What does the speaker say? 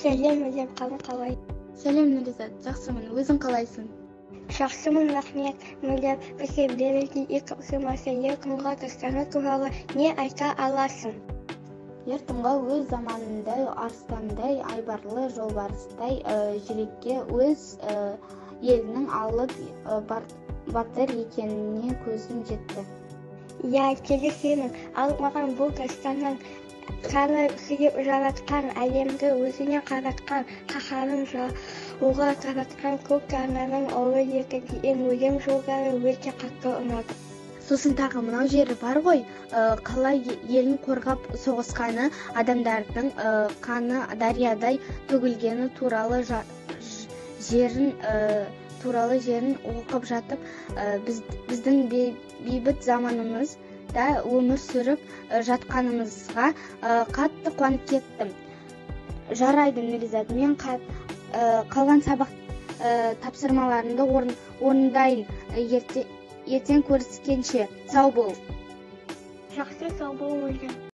Сәлем, Өзем, қалың қалай? Сәлем, Нұризат, жақсымын, өзің қалайсың? Жақсымын, рахмет. Мүлем, бізге берілген екі мәселе құмға тұстаны туралы не айта аласың? Ертұңға өз заманындай, арыстандай, айбарлы жолбарыстай жүрекке өз елінің алып батыр екеніне көзім жетті. Я келісемін, ал маған бұл дастаннан қаны сүйіп жаратқан, әлемді өзіне қаратқан, қаһарын жауға таратқан көк тананың ұлы екі деген өлең жолдары өте қатты ұнады. Сосын тағы мынау жері бар ғой, қалай елін қорғап соғысқаны, адамдардың қаны дариядай төгілгені туралы жерін оқып жатып, біздің бейбіт заманымызда өмір сүріп жатқанымызға қатты қуанып кеттім. Жарайды, Нұризат, мен қалған сабақ тапсырмаларымды орындайын. Ертең көріскенше, сау бол. Жақсы, сау бол, Мүлем.